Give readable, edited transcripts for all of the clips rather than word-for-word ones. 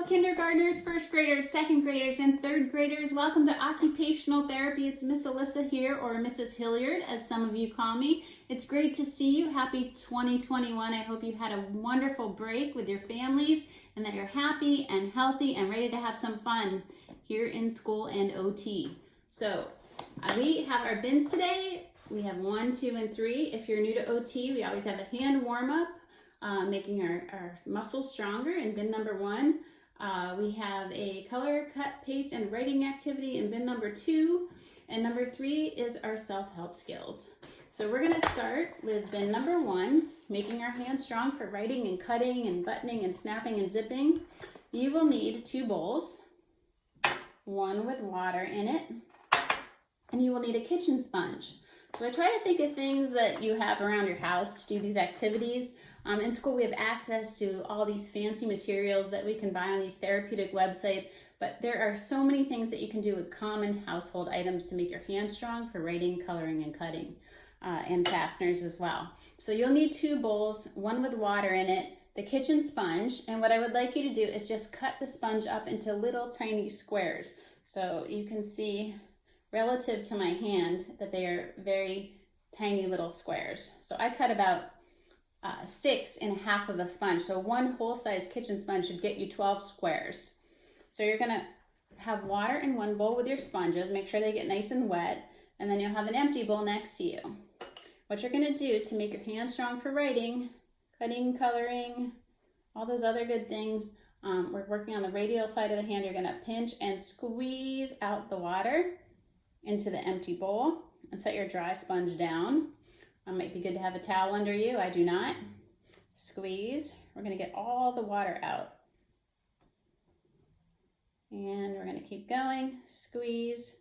Hello, kindergartners, first graders, second graders, and third graders. Welcome to Occupational Therapy. It's Miss Alyssa here, or Mrs. Hilliard, as some of you call me. It's great to see you. Happy 2021. I hope you had a wonderful break with your families and that you're happy and healthy and ready to have some fun here in school and OT. So we have our bins today. We have 1, 2, and 3. If you're new to OT, we always have a hand warm-up. Making our muscles stronger in bin number 1. We have a color, cut, paste, and writing activity in bin number 2. And number 3 is our self-help skills. So we're going to start with bin number 1, making our hands strong for writing and cutting and buttoning and snapping and zipping. You will need 2 bowls, one with water in it, and you will need a kitchen sponge. So I try to think of things that you have around your house to do these activities. In school, we have access to all these fancy materials that we can buy on these therapeutic websites, but there are so many things that you can do with common household items to make your hands strong for writing, coloring, and cutting, and fasteners as well. So you'll need 2 bowls, one with water in it, the kitchen sponge, and what I would like you to do is just cut the sponge up into little tiny squares. So you can see relative to my hand that they are very tiny little squares. So I cut about 6 in half of a sponge. So one whole size kitchen sponge should get you 12 squares. So you're gonna have water in one bowl with your sponges, make sure they get nice and wet, and then you'll have an empty bowl next to you. What you're gonna do to make your hands strong for writing, cutting, coloring, all those other good things, we're working on the radial side of the hand. You're gonna pinch and squeeze out the water into the empty bowl and set your dry sponge down. It might be good to have a towel under you. I do not. Squeeze. We're going to get all the water out. And we're going to keep going. Squeeze.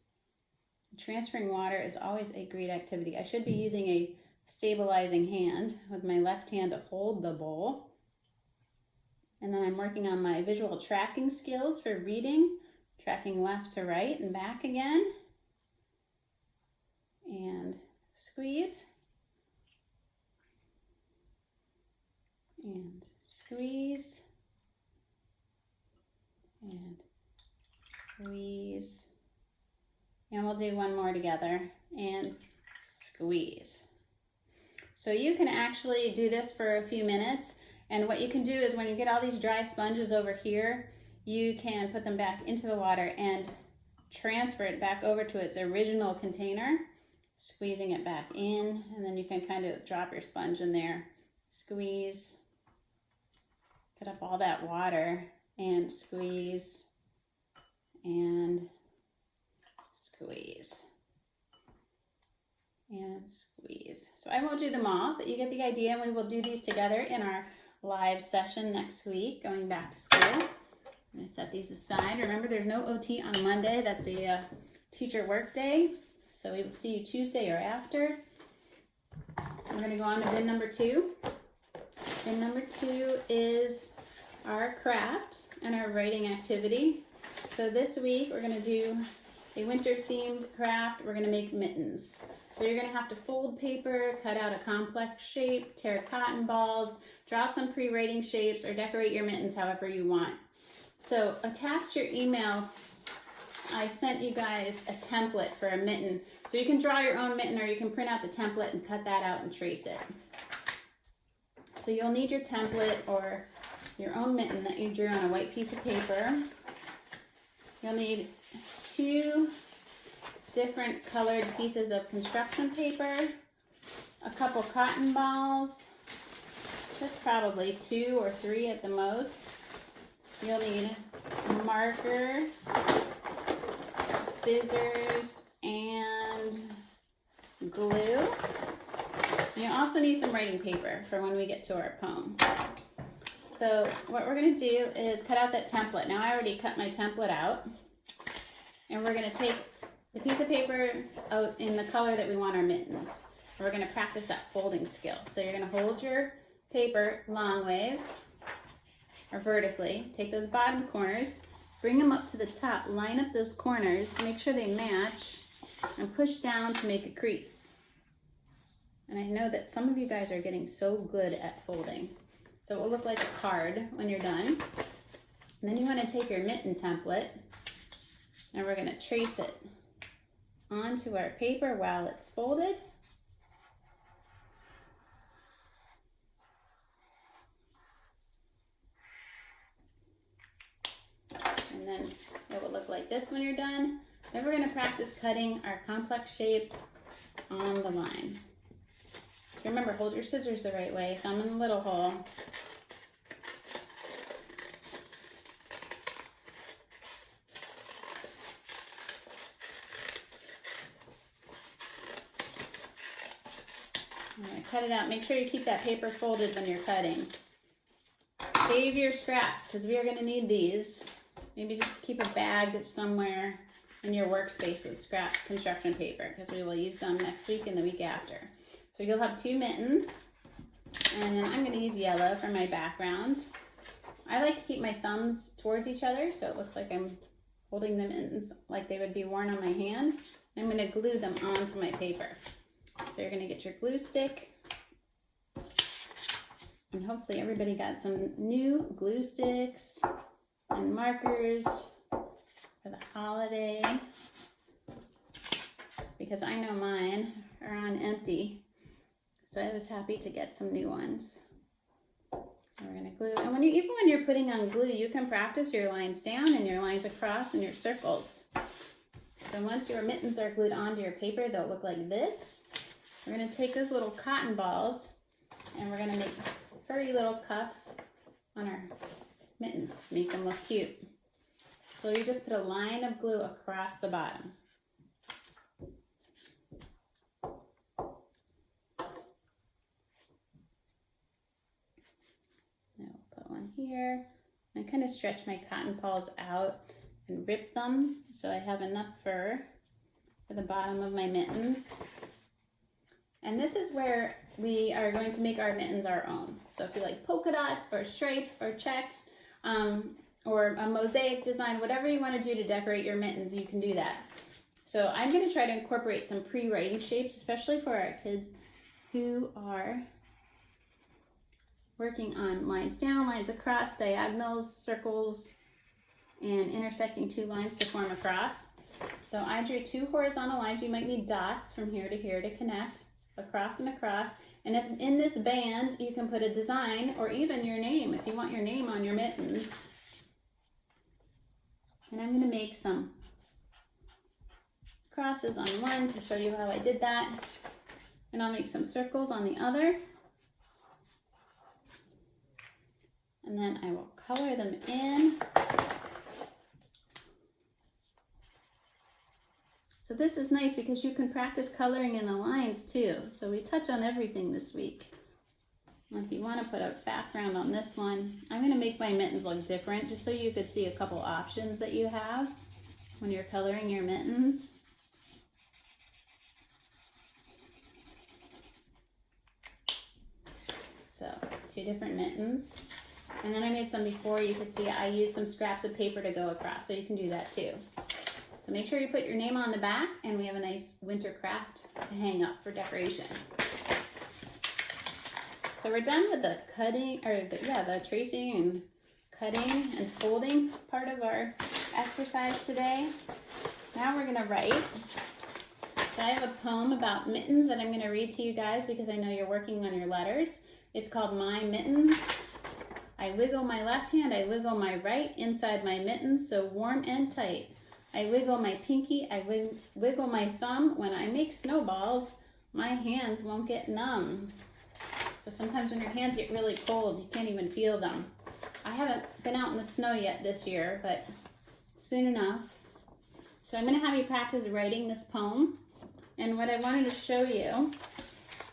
Transferring water is always a great activity. I should be using a stabilizing hand with my left hand to hold the bowl. And then I'm working on my visual tracking skills for reading, tracking left to right and back again. And squeeze. And squeeze, and squeeze, and we'll do one more together, and squeeze. So you can actually do this for a few minutes, and what you can do is when you get all these dry sponges over here, you can put them back into the water and transfer it back over to its original container, squeezing it back in, and then you can kind of drop your sponge in there, squeeze, put up all that water, and squeeze, and squeeze, and squeeze. So I won't do them all, but you get the idea, and we will do these together in our live session next week, going back to school. I'm going to set these aside. Remember, there's no OT on Monday. That's a teacher work day, so we will see you Tuesday or after. We're going to go on to bin number 2. And number 2 is our craft and our writing activity. So this week we're going to do a winter themed craft. We're going to make mittens. So you're going to have to fold paper, cut out a complex shape, tear cotton balls, draw some pre-writing shapes, or decorate your mittens however you want. So attached to your email, I sent you guys a template for a mitten. So you can draw your own mitten, or you can print out the template and cut that out and trace it. So you'll need your template or your own mitten that you drew on a white piece of paper. You'll need 2 different colored pieces of construction paper, a couple cotton balls, just probably 2 or 3 at the most. You'll need a marker, scissors, and glue. You also need some writing paper for when we get to our poem. So what we're going to do is cut out that template. Now I already cut my template out. And we're going to take the piece of paper out in the color that we want our mittens. And we're going to practice that folding skill. So you're going to hold your paper long ways or vertically. Take those bottom corners, bring them up to the top, line up those corners, make sure they match, and push down to make a crease. And I know that some of you guys are getting so good at folding. So it will look like a card when you're done. And then you want to take your mitten template and we're going to trace it onto our paper while it's folded. And then it will look like this when you're done. Then we're going to practice cutting our complex shape on the line. Remember, hold your scissors the right way, thumb in the little hole. I'm going to cut it out. Make sure you keep that paper folded when you're cutting. Save your scraps because we are going to need these. Maybe just keep a bag somewhere in your workspace with scrap construction paper because we will use them next week and the week after. So you'll have 2 mittens, and then I'm going to use yellow for my backgrounds. I like to keep my thumbs towards each other so it looks like I'm holding the mittens like they would be worn on my hand. I'm going to glue them onto my paper. So you're going to get your glue stick, and hopefully everybody got some new glue sticks and markers for the holiday, because I know mine are on empty. So I was happy to get some new ones. We're going to glue. And even when you're putting on glue, you can practice your lines down and your lines across and your circles. So once your mittens are glued onto your paper, they'll look like this. We're going to take those little cotton balls and we're going to make furry little cuffs on our mittens, make them look cute. So you just put a line of glue across the bottom. Here. I kind of stretch my cotton balls out and rip them so I have enough fur for the bottom of my mittens. And this is where we are going to make our mittens our own. So if you like polka dots or stripes or checks or a mosaic design, whatever you want to do to decorate your mittens, you can do that. So I'm going to try to incorporate some pre-writing shapes, especially for our kids who are working on lines down, lines across, diagonals, circles, and intersecting 2 lines to form a cross. So I drew 2 horizontal lines. You might need dots from here to connect, across and across. And if in this band, you can put a design or even your name if you want your name on your mittens. And I'm going to make some crosses on one to show you how I did that. And I'll make some circles on the other. And then I will color them in. So this is nice because you can practice coloring in the lines too. So we touch on everything this week. And if you want to put a background on this one, I'm going to make my mittens look different just so you could see a couple options that you have when you're coloring your mittens. So 2 different mittens. And then I made some before. You could see I used some scraps of paper to go across, so you can do that too. So make sure you put your name on the back, and we have a nice winter craft to hang up for decoration. So we're done with the cutting, or the tracing and cutting and folding part of our exercise today. Now we're gonna write. So I have a poem about mittens that I'm gonna read to you guys because I know you're working on your letters. It's called My Mittens. I wiggle my left hand, I wiggle my right inside my mittens so warm and tight. I wiggle my pinky, I wiggle my thumb. When I make snowballs, my hands won't get numb. So sometimes when your hands get really cold, you can't even feel them. I haven't been out in the snow yet this year, but soon enough. So I'm going to have you practice writing this poem. And what I wanted to show you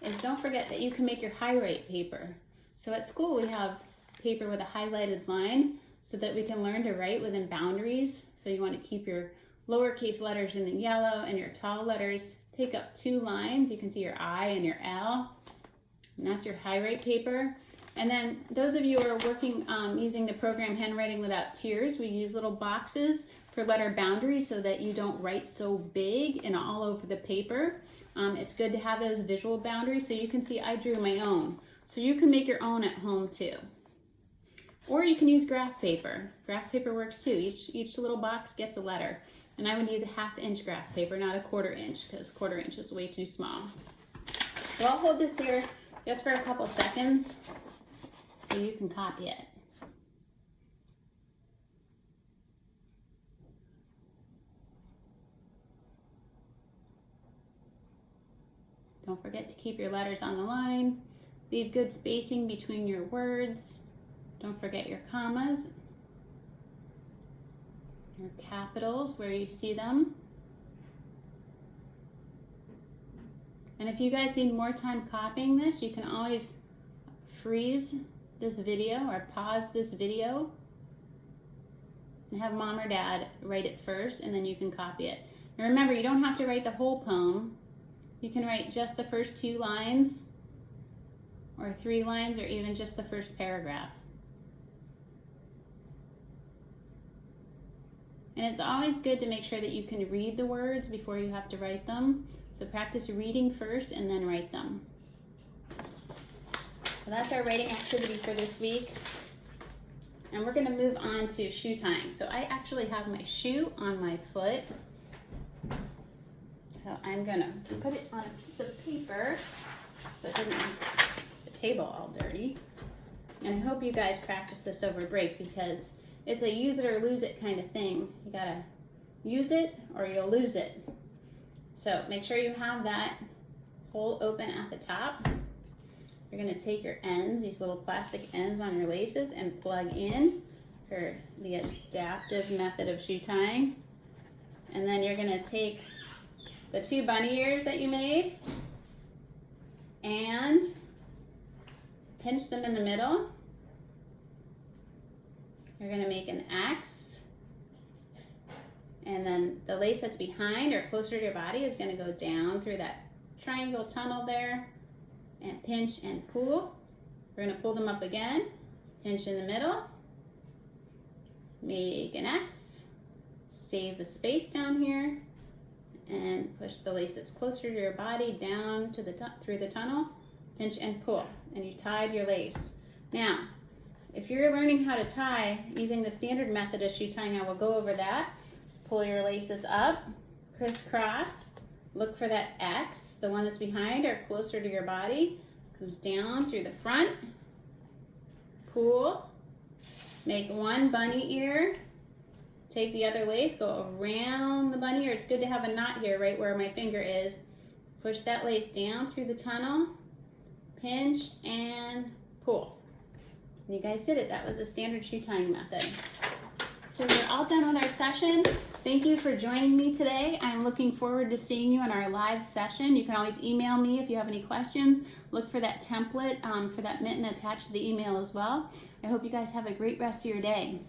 is don't forget that you can make your highlight paper. So at school we have paper with a highlighted line so that we can learn to write within boundaries. So you want to keep your lowercase letters in the yellow and your tall letters take up 2 lines. You can see your I and your L, and that's your highlight paper. And then those of you who are working using the program Handwriting Without Tears, we use little boxes for letter boundaries so that you don't write so big and all over the paper. It's good to have those visual boundaries so you can see I drew my own. So you can make your own at home too. Or you can use graph paper. Graph paper works too. Each little box gets a letter. And I would use a 1/2 inch graph paper, not a 1/4 inch, because 1/4 inch is way too small. So I'll hold this here just for a couple seconds so you can copy it. Don't forget to keep your letters on the line. Leave good spacing between your words. Don't forget your commas, your capitals where you see them. And if you guys need more time copying this, you can always freeze this video or pause this video and have mom or dad write it first, and then you can copy it. And remember, you don't have to write the whole poem. You can write just the first 2 lines or 3 lines or even just the first paragraph. And it's always good to make sure that you can read the words before you have to write them. So practice reading first and then write them. So that's our writing activity for this week. And we're gonna move on to shoe tying. So I actually have my shoe on my foot. So I'm gonna put it on a piece of paper so it doesn't make the table all dirty. And I hope you guys practice this over break because it's a use it or lose it kind of thing. You gotta use it or you'll lose it. So make sure you have that hole open at the top. You're gonna take your ends, these little plastic ends on your laces, and plug in for the adaptive method of shoe tying. And then you're gonna take the 2 bunny ears that you made and pinch them in the middle. You're gonna make an X, and then the lace that's behind or closer to your body is gonna go down through that triangle tunnel there and pinch and pull. We're gonna pull them up again, pinch in the middle, make an X, save the space down here, and push the lace that's closer to your body down to through the tunnel, pinch and pull, and you tied your lace. Now, if you're learning how to tie using the standard method of shoe tying, I will go over that. Pull your laces up, crisscross, look for that X, the one that's behind or closer to your body, goes down through the front, pull, make 1 bunny ear, take the other lace, go around the bunny ear. It's good to have a knot here right where my finger is. Push that lace down through the tunnel, pinch and pull. And you guys did it. That was a standard shoe tying method. So we're all done with our session. Thank you for joining me today. I'm looking forward to seeing you in our live session. You can always email me if you have any questions. Look for that template for that mitten attached to the email as well. I hope you guys have a great rest of your day.